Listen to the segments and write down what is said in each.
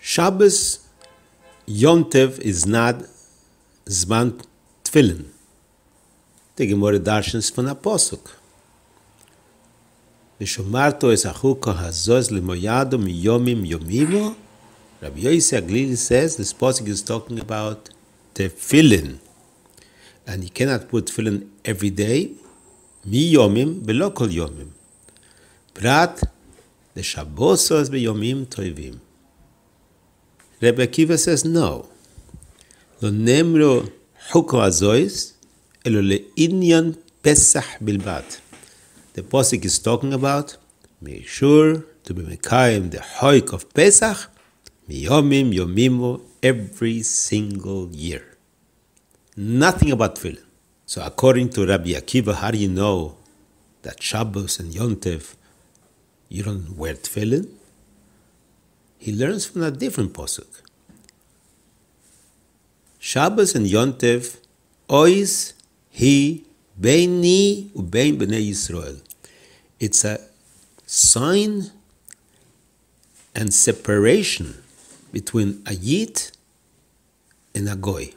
Shabbos Yontev is not Zman Tefilin. The Gemara darshans von a Posuk. V'shomarto es achuka hazos lemoyado miyomim yomimo. Rabbi Yossi Agilili says this Posuk is talking about Tefilin. And you cannot put Tefilin every day. Miyomim belo kol yomim. Prat the Shabbosos b'yomim toivim. Rabbi Akiva says no. Lo nemro chuko azois elo le'inyan pesach bilbat. The Posuk is talking about make sure to be mekayim the hoik of Pesach miyomim yomimo every single year. Nothing about Tefilin. So according to Rabbi Akiva, how do you know that Shabbos and Yontev you don't wear Tefillin? He learns from a different Posuk. Shabbos and Yontev, ois hi beini ubein bnei Yisrael. It's a sign and separation between a Yid and a Goy.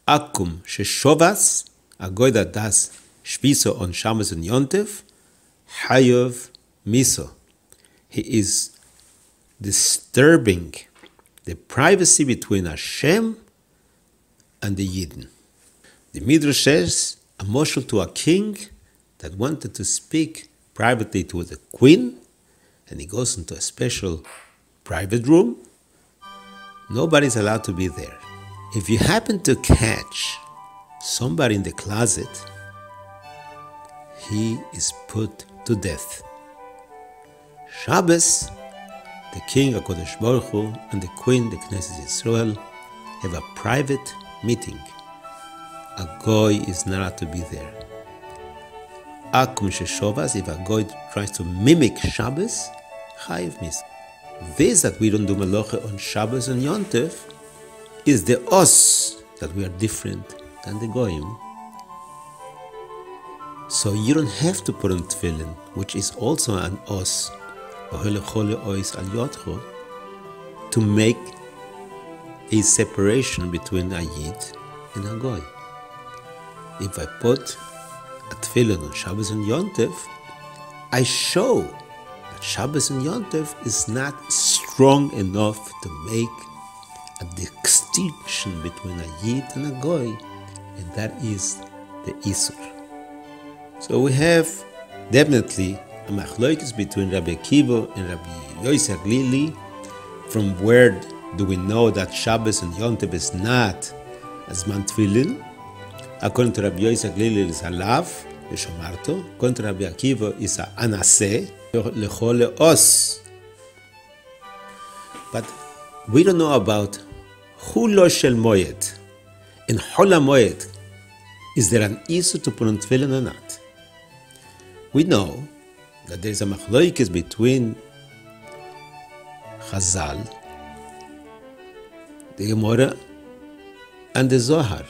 Akum sheshovas, a Goy that does shviso on Shabbos and Yontev, hayov miso. He is disturbing the privacy between Hashem and the Yidden. The Midrash says a moshel to a king that wanted to speak privately to the queen, and he goes into a special private room. Nobody's allowed to be there. If you happen to catch somebody in the closet, he is put to death. Shabbos, the king, HaKadosh Baruch Hu, and the queen, the Knesset Yisrael, have a private meeting. A goy is not allowed to be there. Akum sheshovas, if a goy tries to mimic Shabbos, chayiv mis. This that we don't do melacha on Shabbos and Yontev is the os that we are different than the goyim. So you don't have to put on tefillin, which is also an os, to make a separation between a Yid and a Goy. If I put a tefillin on Shabbos and Yontev, I show that Shabbos and Yontev is not strong enough to make a distinction between a Yid and a Goy, and that is the Isur. So we have definitely a machlokes between Rabbi Akiva and Rabbi Yossi Agilili. From where do we know that Shabbos and Yontev is not as Zman Tefilin? According to Rabbi Yossi Agilili, it's a lav, v'shomarto. According to Rabbi Akiva, it's a anaseh, lechol os. But we don't know about chulo shel moed. In Chol Hamoed, is there an issue to put on tefillin or not? We know that there is a machlokes between Chazal, the Gemara, and the Zohar.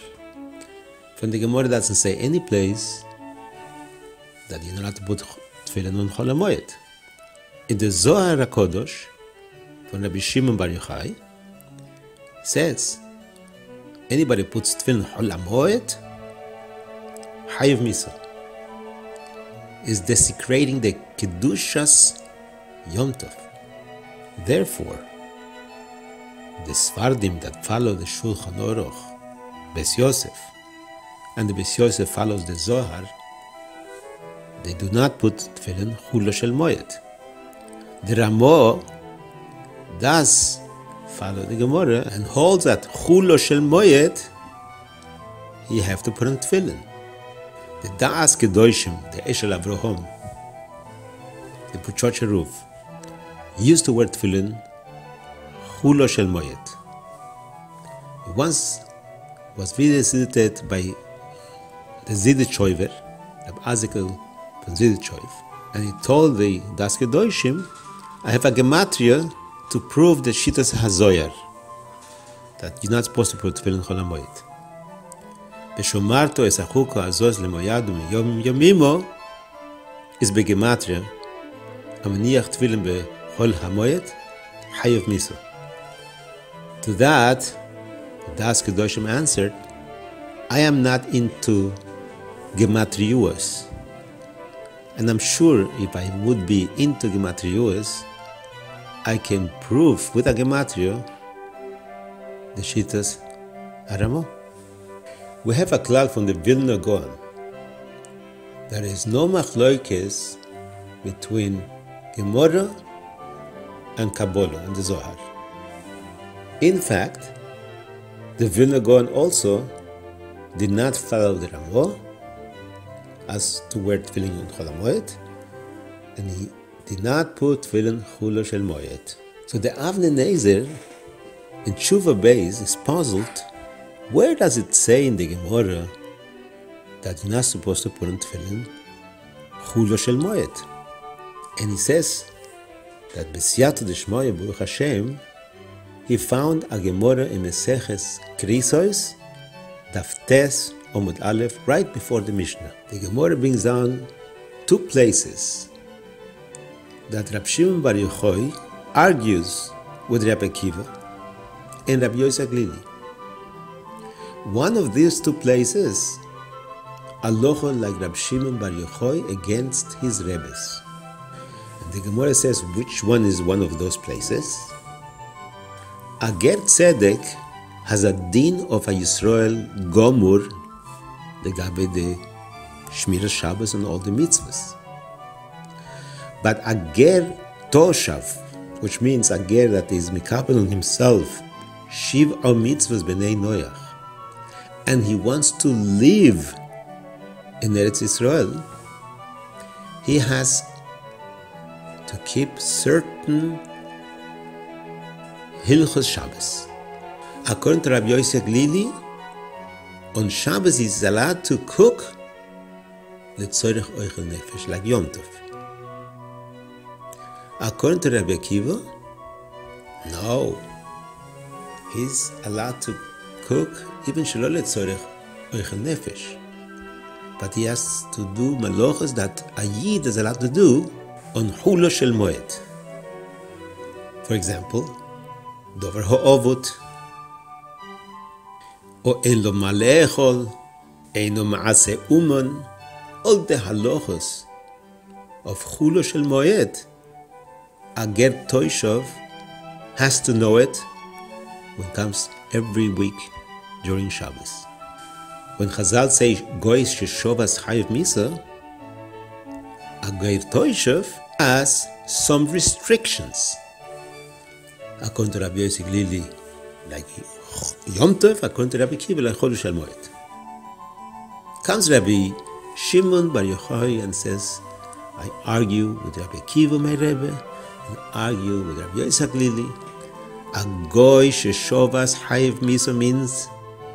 From the Gemara doesn't say any place that you're not allowed to put tefillin on Chol Hamoed. In the Zohar HaKodosh, from Rabbi Shimon bar Yochai, says anybody puts tefillin on Chol Hamoed, chayiv misa, is desecrating the Kedushas Yom Tov. Therefore, the Sfardim that follow the Shulchan Aruch, Beis Yosef, and the Beis Yosef follows the Zohar, they do not put tefillin chulo shel moed. The Ramo does follow the Gemara and holds that chulo shel moed, you have to put on tefillin. The Da'as Kedoshim, the Eshel Avraham, the Butchotcheruf, used to wear tefillin chulo shel moed. He once was visited by the Ziditshover, Reb Azakel from Ziditshov, and he told the Da'as Kedoshim, I have a gematria to prove the Shitas HaZoyar, that you're not supposed to put tefillin chol hamoed. ושומרתו אסחוקו הזוז למויד ומיום יומימו is בגמטריה המניח תפילין בחול המועד חייב מיסו. To that, Das Kedoshim answered, I am not into gematrios. And I'm sure if I would be into gematrios, I can prove with a gematria the Shitas Aramo. We have a klal from the Vilna Gaon. There is no machloikes between Gemara and Kabbalah and the Zohar. In fact, the Vilna Gaon also did not follow the Ramo as to wear Tefilin on Chol HaMoed, and he did not put Tefilin Chulo Shel Moed. So the Avnei Nezer in Tshuva Beis is puzzled. Where does it say in the Gemara that you're not supposed to put on Tefilin Chulo Shel Moed? And he says that B'siyata D'Shmoya Baruch Hashem, he found a Gemara in Meseches Keritos, Daf Tes Amud Aleph, right before the Mishnah. The Gemara brings down two places that Rab Shimon bar Yochai argues with Rabbi Akiva and Rabbi Yossi Agilili. One of these two places, Aloha like Rab Shimon bar Yochai against his Rebbes. And the Gemara says which one is one of those places. A Ger Tzedek has a din of a Yisrael Gomur, the Gabe the Shmira Shabbos and all the mitzvahs. But a Ger Toshav, which means a Ger that is mikapel on himself, Shiv'a mitzvahs b'nei Noach, and he wants to live in Eretz Yisrael, he has to keep certain Hilchos Shabbos. According to Rabbi Yossi Agilili, on Shabbos he is allowed to cook letzorech oichel nefesh, like Yom Tov. According to Rabbi Akiva, no, he's allowed to cook even shelo letzorech oichel nefesh, but he has to do malochas that a Yid is allowed to do on Chulo Shel Moed. For example, Dover ha'ovut, או אין לו מה לאכול, אינו מעשה אומן, all the halachos of Chulo Shel Moed, a Ger Toishov has to know it when it comes every week during Shabbos. When Chazal say Goy Sheshovas Chayiv Misa, a Ger Toishov has some restrictions. According to Rabbi Yossi Agilili, like Yom Tov, according to Rabbi Akiva, like Chol Shel Moed. Comes Rabbi Shimon bar Yochai and says, I argue with Rabbi Akiva, my Rebbe, and argue with Rabbi Yossi Agilili. A Goy Sheshovas Chayiv Misa means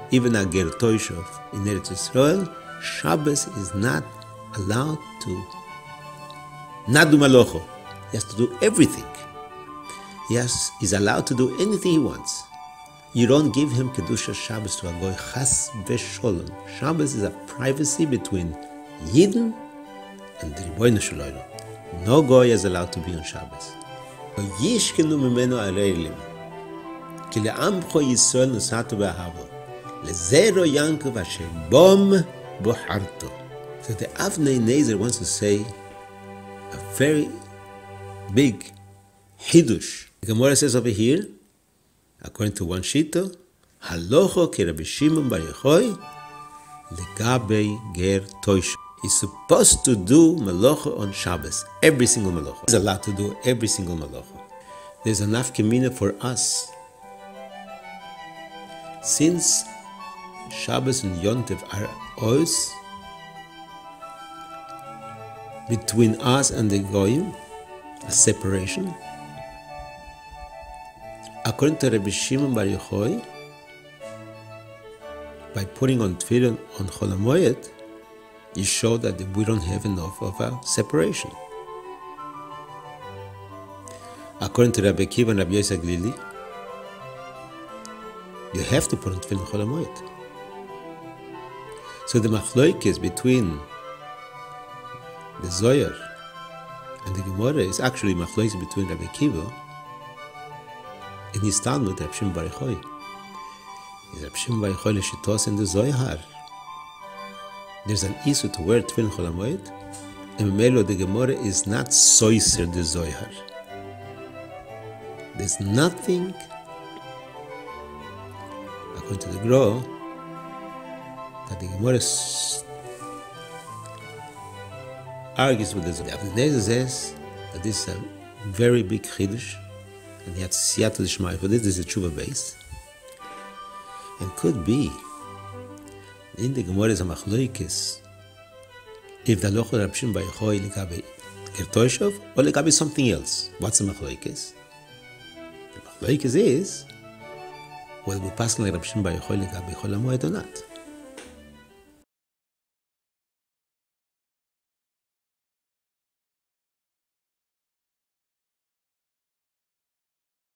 even a Ger Toishov in Eretz Yisrael, Shabbos is not allowed to not do malocho. He has to do everything. He's allowed to do anything he wants. You don't give him Kedusha Shabbos to a Goy, Chas v'Sholom. Shabbos is a privacy between Yidden and the Ribono Shel Olam. No Goy is allowed to be on Shabbos. Yishkenu mimeno areilim, ki le'amcho Yisrael nosatu b'ahavo, lezero Yankov asher bom boharto. So the Avnei Nezer wants to say a very big Hidush. The Gemara says over here, according to one Shita, Halocho ke Rabbi Shimon bar Yochai legabe Ger Toish. He's supposed to do Malocha on Shabbos, every single Malocha. He's allowed to do every single Malocha. There's a nafkamina for us. Since Shabbos and Yom Tov are ois between us and the Goyim, a separation. According to Rabbi Shimon bar Yochai, by putting on Tefilin on Chol HaMoed, you show that we don't have enough of a separation. According to Rabbi Akiva and Rabbi Yossi Agilili, you have to put on Tefilin Chol HaMoed. So the machloikes between the Zohar and the Gemara is actually machloikes between Rabbi Akiva in his Talmud, Reb Shimon bar Yochai. Is Reb Shimon bar Yochai l'shitos in the Zohar. There's an issue to wear Tefilin Chol HaMoed, and Melo the Gemara is not soiser the Zohar. There's nothing, according to the Gro, that the Gemara argues with the Zohar. Abner says that this is a very big chiddush, and he had siyata d'shmai for this. This is a tshuva base, and could be in the Gemara is a machloikis if the lochol Reb Shimon bar Yochai legabe keritot or legabe something else. What's the machloikis? The machloikis is whether we pass like Reb Shimon bar Yochai legabe Chol HaMoed or not.